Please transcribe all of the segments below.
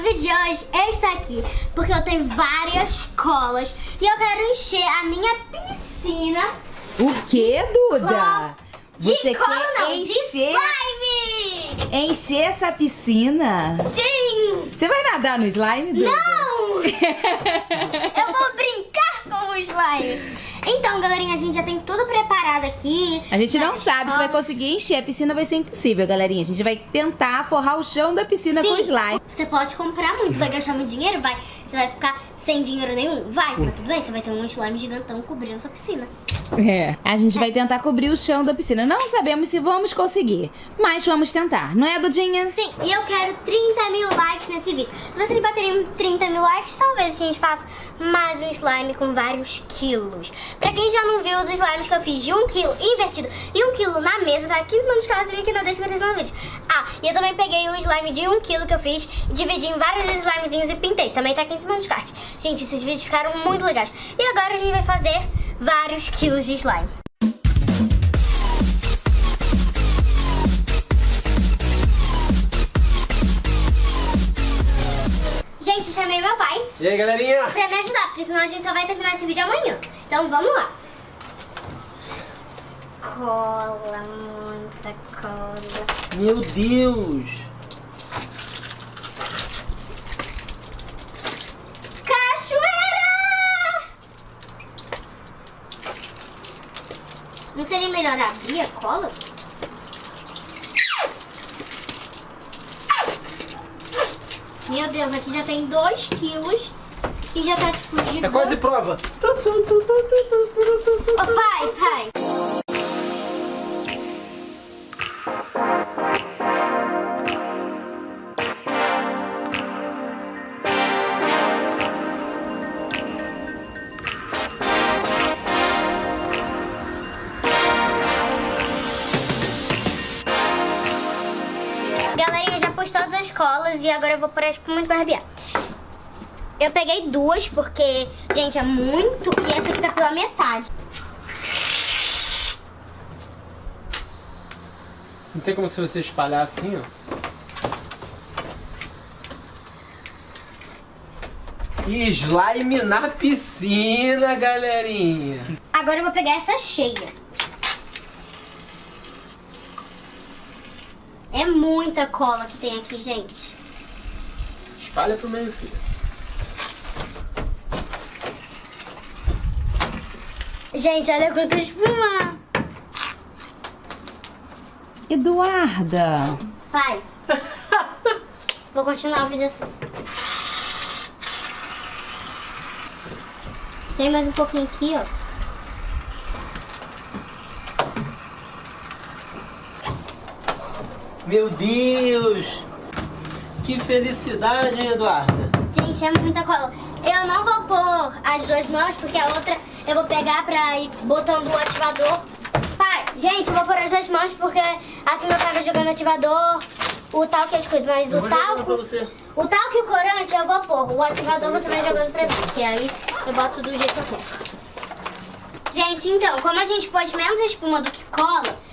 vídeo de hoje eu estou aqui porque eu tenho várias colas e eu quero encher a minha piscina. O que, Duda? De cola não, encher... de slime! Encher essa piscina? Sim! Você vai nadar no slime, Duda? Não! Eu vou brincar com o slime. Então, galerinha, a gente já tem tudo preparado aqui. A gente não sabe se vai conseguir encher. A piscina vai ser impossível, galerinha. A gente vai tentar forrar o chão da piscina com slime. Você pode comprar muito, vai gastar muito dinheiro, vai. Você vai ficar sem dinheiro nenhum? Vai, mas tudo bem, você vai ter um slime gigantão cobrindo sua piscina. É, a gente vai tentar cobrir o chão da piscina. Não sabemos se vamos conseguir, mas vamos tentar. Não é, Dudinha? Sim, e eu quero 30 mil likes nesse vídeo. Se vocês baterem 30 mil likes, talvez a gente faça mais um slime com vários quilos. Pra quem já não viu os slimes que eu fiz de 1 quilo invertido e 1 quilo na mesa, tá? 15 minutos de casa, vem aqui na descrição do vídeo. Ah, e eu também peguei o slime de 1 quilo que eu fiz, dividi em vários slimezinhos e pintei. Também tá 15 minutos de card. Gente, esses vídeos ficaram muito legais. E agora a gente vai fazer vários quilos de slime. Gente, eu chamei meu pai. E aí, galerinha? Pra me ajudar, porque senão a gente só vai terminar esse vídeo amanhã. Então vamos lá. Cola, muita cola. Meu Deus! Não seria melhor abrir a cola? Meu Deus, aqui já tem 2 quilos e já tá tipo de... É quase prova! Ô, pai! Galerinha, já pus todas as colas e agora eu vou pôr a espuma de barbear. Eu peguei 2 porque, gente, é muito e essa aqui tá pela metade. Não tem como se você espalhar assim, ó. Slime na piscina, galerinha! Agora eu vou pegar essa cheia. É muita cola que tem aqui, gente. Espalha pro meio, filha. Gente, olha quanta espuma. Eduarda! Pai, vou continuar o vídeo assim. Tem mais um pouquinho aqui, ó. Meu Deus! Que felicidade, hein, Eduarda? Gente, é muita cola. Eu não vou pôr as 2 mãos, porque a outra eu vou pegar pra ir botando o ativador. Pai, gente, eu vou pôr as 2 mãos, porque assim meu pai vai jogando o ativador, o talco e as coisas. Mas o talco e o corante eu vou pôr. O ativador você vai jogando pra mim, que aí eu boto do jeito que eu quero. Gente, então, como a gente pôs menos espuma do que cola,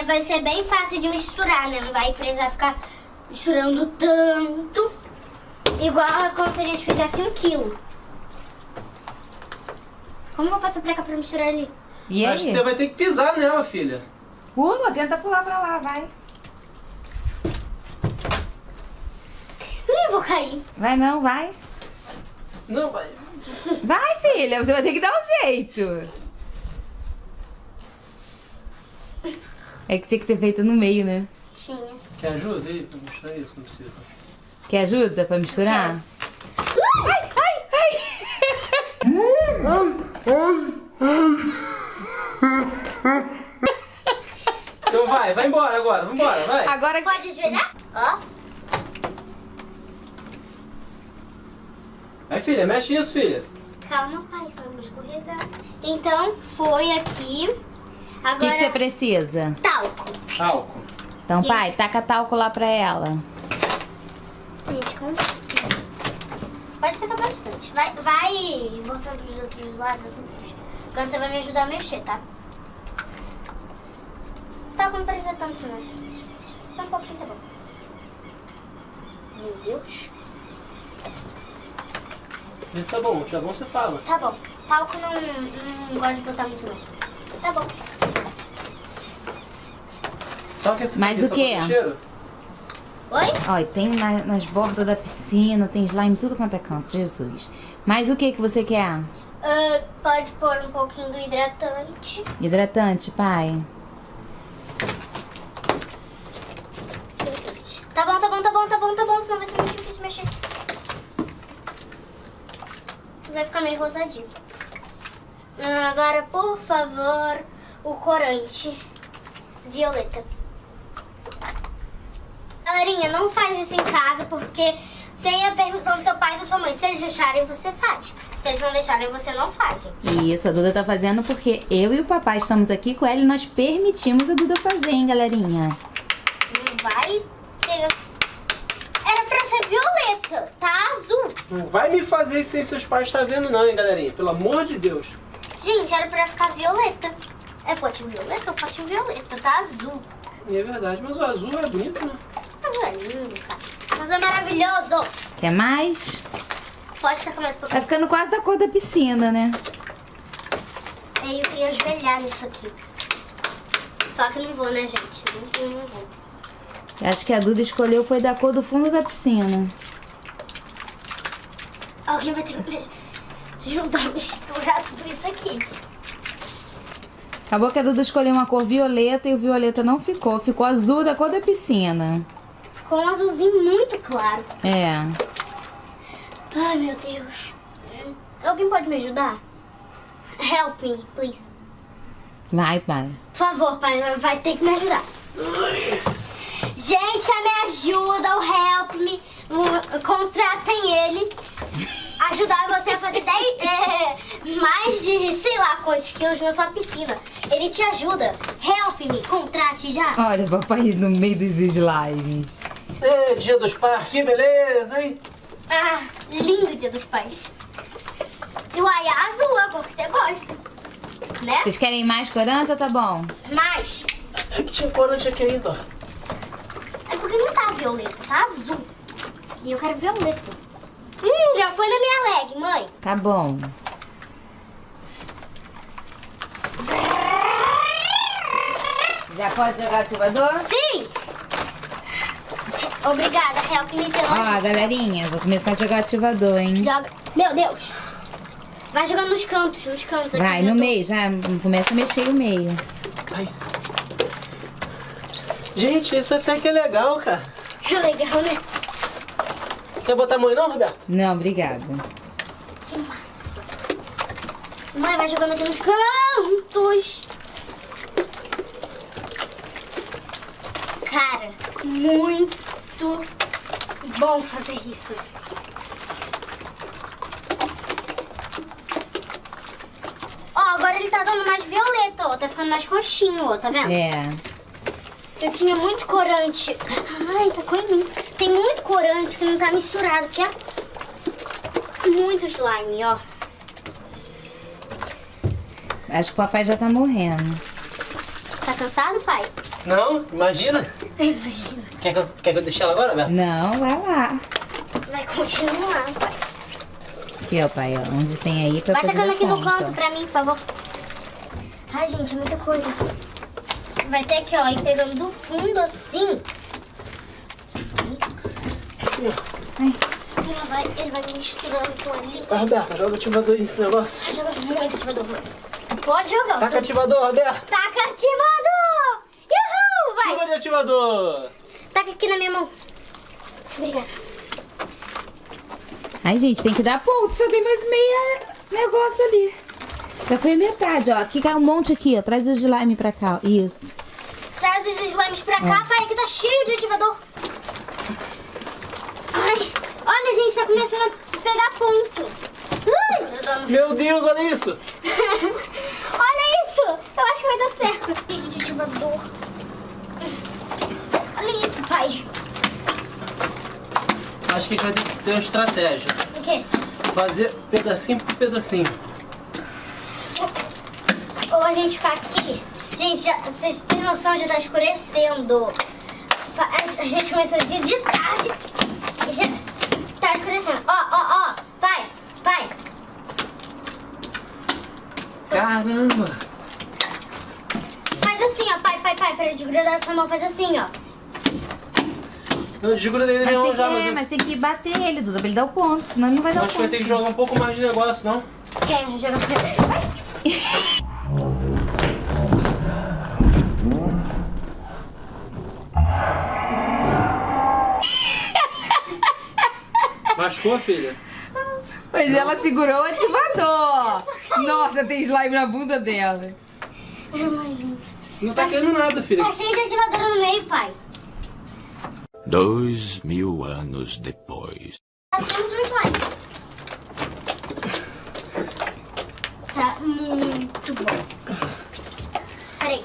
vai ser bem fácil de misturar, né? Não vai precisar ficar misturando tanto. Igual como se a gente fizesse 1 quilo. Como eu vou passar pra cá pra misturar ali? E aí? Acho que você vai ter que pisar nela, filha. Pula, tenta pular pra lá, vai. Nem vou cair. Vai não, vai. Não, vai. Vai, filha, você vai ter que dar um jeito. É que tinha que ter feito no meio, né? Tinha. Quer ajuda aí pra misturar isso? Não precisa. Quer ajuda pra misturar? Ai, ai, ai! Então vai embora agora, vambora, vai. Agora Pode ajoelhar? Ó. Vai, filha, mexe isso, filha. Calma, pai, senão eu vou escorregar. Então, foi aqui. o Agora, que você precisa? talco. Álcool. Então, pai, taca talco lá pra ela. Gente, confia. Pode tacar bastante. Vai botando dos outros lados, assim. Quando você vai me ajudar a mexer, tá? Tá, não precisa tanto, não. Só um pouquinho, tá bom. Meu Deus. Vê se tá bom você fala. Tá bom. Talco não gosto de botar muito não. Tá bom. Sabe que esse Mas aqui o só quê? com cheiro? Oi? Ó, e tem nas bordas da piscina, tem slime em tudo quanto é canto, Jesus. Mas o que você quer? Pode pôr um pouquinho do hidratante. Hidratante, pai. Tá bom, senão vai ser muito difícil mexer. Vai ficar meio rosadinho. Agora, por favor, o corante violeta. Galerinha, não faz isso em casa, porque sem a permissão do seu pai e da sua mãe. Se eles deixarem, você faz. Se eles não deixarem, você não faz, gente. Isso, a Duda tá fazendo porque eu e o papai estamos aqui com ela e nós permitimos a Duda fazer, hein, galerinha? Não vai ter... Era pra ser violeta, tá azul. Não vai me fazer isso sem seus pais estar vendo não, hein, galerinha? Pelo amor de Deus. Gente, era pra ficar violeta. É potinho violeta ou potinho violeta? Tá azul. E é verdade, mas o azul é bonito, né? Azul é lindo, cara. Azul é maravilhoso. Quer mais? Pode tacar mais um Tá pouquinho. ficando quase da cor da piscina, né? Aí eu queria ajoelhar nisso aqui. Só que não vou, né, gente? Não vou. Eu acho que a Duda escolheu foi da cor do fundo da piscina. Alguém vai ter que me ajudar a misturar tudo isso aqui. Acabou que a Duda escolheu uma cor violeta e o violeta não ficou. Ficou azul da cor da piscina. Ficou um azulzinho muito claro. É. Ai, meu Deus. Alguém pode me ajudar? Help me, please. Vai, pai. Por favor, pai, vai ter que me ajudar. Gente, me ajuda, o Help Me. Contratem ele. Ajudar você a fazer mais de sei lá quantos quilos na sua piscina. Ele te ajuda. Help Me, contrate já. Olha, papai no meio dos slimes. É, dia dos pais, que beleza, hein? Ah, lindo Dia dos Pais. Uai, azul é a cor que você gosta, né? Vocês querem mais corante ou tá bom? Mas É que tinha corante aqui ainda, ó. é porque não tá violeta, tá azul. E eu quero violeta. Já foi na minha leg, mãe. Tá bom. Já pode jogar o ativador? Sim! Obrigada, Help Me pela Ó, ajuda. galerinha, vou começar a jogar o ativador, hein? Joga. Meu Deus! Vai jogando nos cantos aqui. Vai, no meio, já começa a mexer o meio. Ai. Gente, isso até que é legal, cara. Legal, né? Quer botar a mão aí não, Roberto? Não, obrigada. Que massa. Mãe, vai jogando aqui nos cantos. Cara, muito bom fazer isso. Ó, agora ele tá dando mais violeta, ó. Tá ficando mais roxinho, ó. Tá vendo? É. Eu tinha muito corante. Ai, tá com mim. Tem muito corante que não tá misturado, que é muito slime, ó. Acho que o papai já tá morrendo. Tá cansado, pai? Não, imagina. Imagina. Quer que eu deixe ela agora, Roberto? Não, vai lá. Vai continuar, pai. Aqui, ó, pai, ó. Onde tem aí pra Vai fazer tacando a aqui no conta. canto pra mim, por favor. Ai, gente, muita coisa. Vai ter que, ó, ir pegando do fundo assim. Ai. Ele vai misturando com ali. Vai, Roberto, joga o ativador aí nesse negócio. Vai jogar muito ativador, mãe. Pode jogar. Taca ativador, Roberto. Taca ativador! Uhul! Vai! Chuva de ativador. Taca aqui na minha mão. Obrigada. Ai, gente, tem que dar ponto. Só tem mais meia negócio ali. Já foi metade, ó. Aqui cai um monte aqui, ó. Traz o slime pra cá, ó. Isso. Traz os slimes pra cá, pai, que tá cheio de ativador. Ai, olha, gente, tá começando a pegar ponto. Ai, Meu Deus, olha isso. olha isso. Eu acho que vai dar certo. Cheio de ativador. Olha isso, pai. Acho que a gente vai ter que ter uma estratégia. O quê? Fazer pedacinho por pedacinho. Ou a gente ficar aqui. Gente, vocês têm noção, já tá escurecendo. A gente começou aqui de tarde. E já tá Tá escurecendo. Ó. Pai. Caramba. Faz assim, ó. Pai. Pra desgrudar da sua mão, faz assim, ó. Eu desgrudei ele mesmo já, Mas tem que bater ele, Duda, pra ele dar o ponto, senão ele não vai dar o acho que vai ponto. ter que jogar um pouco mais de negócio, não? Quem joga pra... Machucou, filha? Mas ela segurou o ativador. Nossa, tem slime na bunda dela. Não tá caindo nada, filha. Tá cheio de ativador no meio, pai. 2000 anos depois. Nós temos um slime. Tá muito bom. Peraí.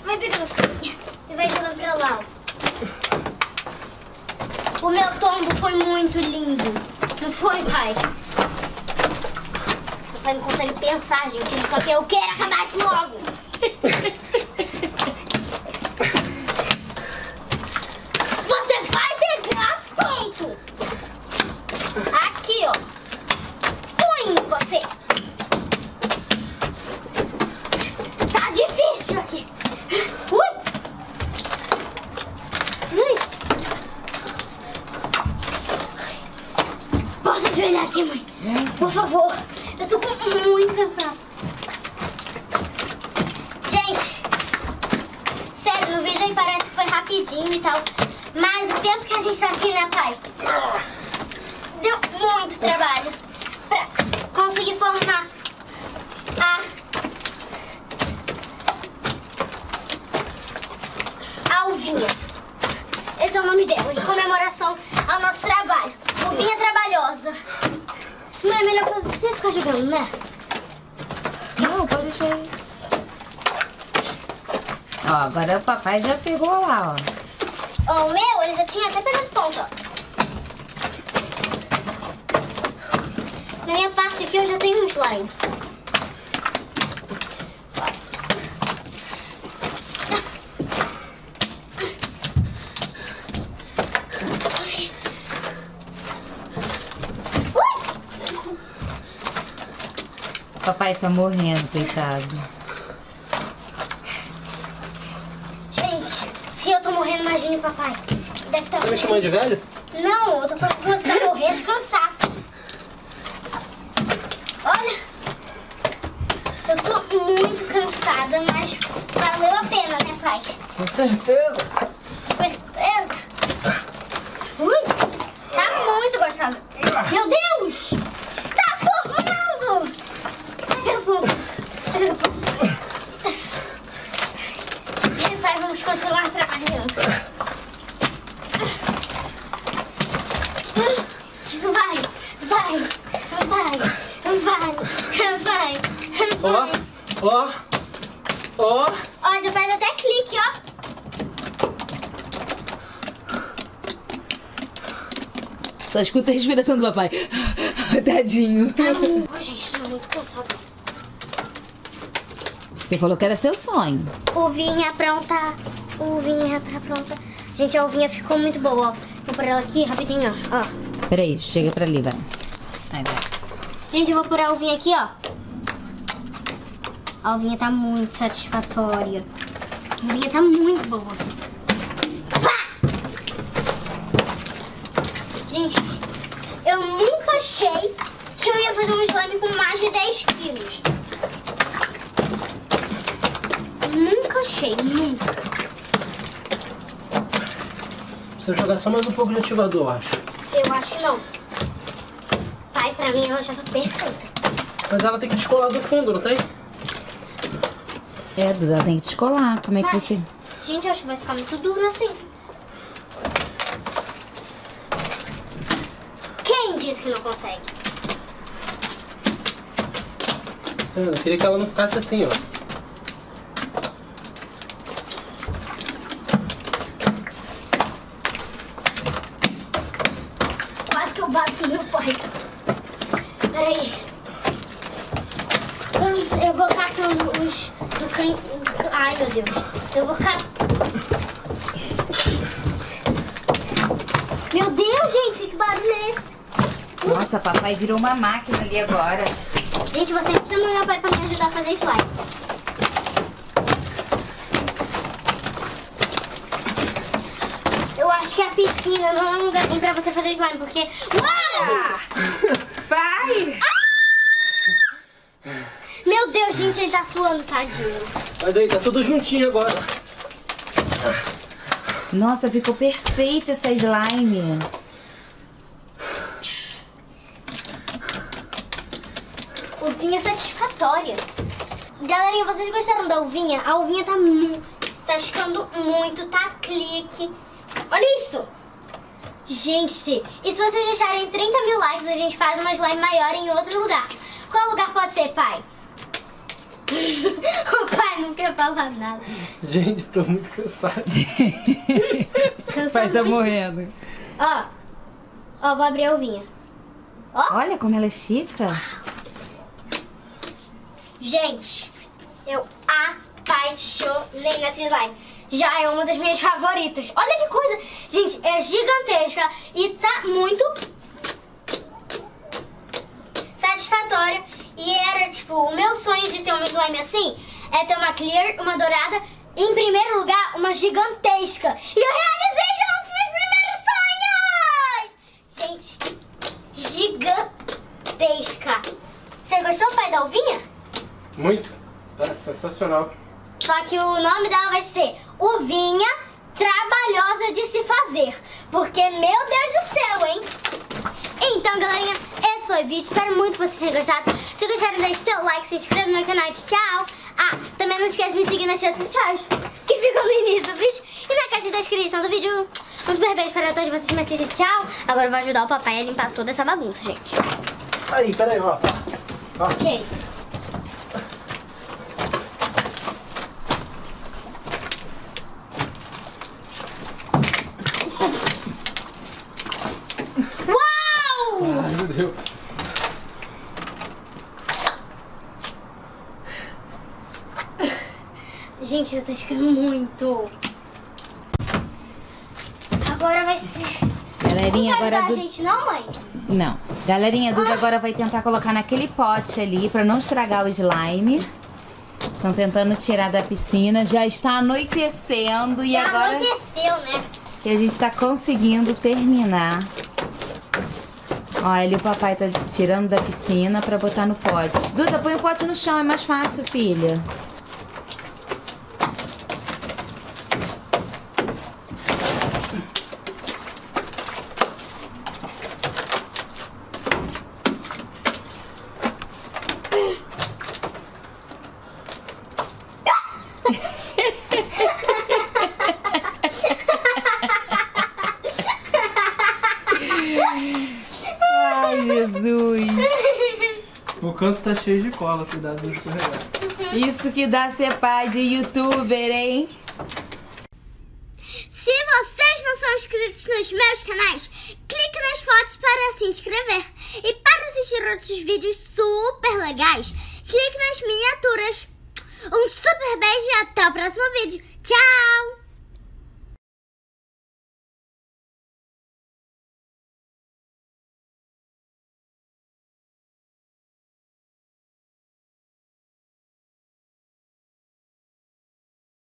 Vai pegando assim e vai jogando pra lá, ó. O meu tombo foi muito lindo. Não foi, pai? O pai não consegue pensar, gente. Ele só quer eu quero acabar isso logo. Você vai pegar ponto. Aqui, ó. Põe em você. Tá difícil aqui. Ui. Posso ajoelhar aqui, mãe? Por favor. Eu tô com muito cansaço. Gente, sério, no vídeo aí parece que foi rapidinho e tal. Mas o tempo que a gente tá aqui, né, pai? Deu muito trabalho pra conseguir formar a Alvinha. Esse é o nome dela, em comemoração ao nosso trabalho. Alvinha trabalhosa. Não é melhor você ficar jogando, né? Não, pode deixar aí. Ó, agora o papai já pegou lá, ó. Ó, o meu, ele já tinha até pegado ponto, ó. Na minha parte aqui eu já tenho um slime. Papai tá morrendo, coitado. Gente, se eu tô morrendo, imagine o papai. Deve estar Tá me chamando de velho? Não, eu tô falando que você tá morrendo de cansaço. Olha, eu tô muito cansada, mas valeu a pena, né, pai? Com certeza. Certeza. Ui, tá muito gostosa. Meu Deus! Tá formando! Pega pontos. Pega pontos. E pai, vamos continuar trabalhando. Isso vai. Ó. Ó, já faz até clique, ó. Só escuta a respiração do papai. Tadinho. Ó, gente, tô muito cansada. Você falou que era seu sonho. Uvinha pronta. Uvinha tá pronta. Gente, a uvinha ficou muito boa, ó. Vou pôr ela aqui rapidinho, ó. Peraí, chega pra ali, vai. Aí, vai. Gente, eu vou pôr a uvinha aqui, ó. A uvinha tá muito satisfatória. A uvinha tá muito boa. Pá! Gente, eu nunca achei que eu ia fazer um slime com mais de 10 quilos. Nunca achei, nunca. Precisa jogar só mais um pouco de ativador, eu acho. Eu acho que não. Pai, pra mim ela já tá perfeita. Mas ela tem que descolar do fundo, não tem? É, Duda, tem que descolar. Como é que Mas, você... gente, eu acho que vai ficar muito duro assim. Quem disse que não consegue? Eu queria que ela não ficasse assim, ó. Quase que eu bato no meu pai. Peraí. Eu vou catando os do can... Ai, meu Deus. Eu vou catar. Meu Deus, gente. que barulho é esse? Nossa, papai virou uma máquina ali agora. Gente, você sempre chama meu pai pra me ajudar a fazer slime. Eu acho que a piscina não é um lugar bom pra você fazer slime, porque... Uau! Vai! Meu Deus, gente, ele tá suando, tadinho. Mas aí, tá tudo juntinho agora. Nossa, ficou perfeita essa slime. Uvinha satisfatória. Galerinha, vocês gostaram da uvinha? A uvinha tá ficando muito, tá clique. Olha isso! Gente, e se vocês deixarem 30 mil likes, a gente faz uma slime maior em outro lugar. Qual lugar pode ser, pai? O pai não quer falar nada. Gente, tô muito cansado. Cansa O pai tá muito. morrendo. Ó, vou abrir a uvinha. Olha como ela é chica. Gente, eu apaixonei nessa slime. Já é uma das minhas favoritas. Olha que coisa. Gente, é gigantesca e tá muito satisfatória. E era, tipo, o meu sonho de ter uma slime assim é ter uma clear, uma dourada e, em primeiro lugar, uma gigantesca. E eu realizei já um dos meus primeiros sonhos! Gente, gigantesca. Você gostou, pai, da uvinha? Muito. Tá sensacional. Só que o nome dela vai ser Uvinha Trabalhosa de se Fazer. Porque, meu Deus do céu, hein? Então, galerinha, esse foi o vídeo. Espero muito que vocês tenham gostado. Se gostaram, deixe seu like, se inscreva no meu canal. Tchau! Ah, também não esquece de me seguir nas redes sociais, que ficam no início do vídeo e na caixa da descrição do vídeo. Um super beijo para todos vocês, mas tchau! Agora eu vou ajudar o papai a limpar toda essa bagunça, gente. Aí, peraí, ó. Ok. Ai, meu Deus. Gente, eu tô ficando muito. Agora vai ser... Galerinha, Não vai agora ajudar a do... gente não, mãe? Não. Galerinha, a Duda agora vai tentar colocar naquele pote ali pra não estragar o slime. Estão tentando tirar da piscina. Já está anoitecendo e Já agora anoiteceu, né? que a gente tá conseguindo terminar. Ó, ali o papai tá tirando da piscina pra botar no pote. Duda, põe o pote no chão, é mais fácil, filha. Ai, Jesus. O canto tá cheio de cola, cuidado de não escorregar. Isso que dá ser pai de youtuber, hein? Se vocês não são inscritos nos meus canais, clique nas fotos para se inscrever. E para assistir outros vídeos super legais, clique nas miniaturas. Um super beijo e até o próximo vídeo. Tchau!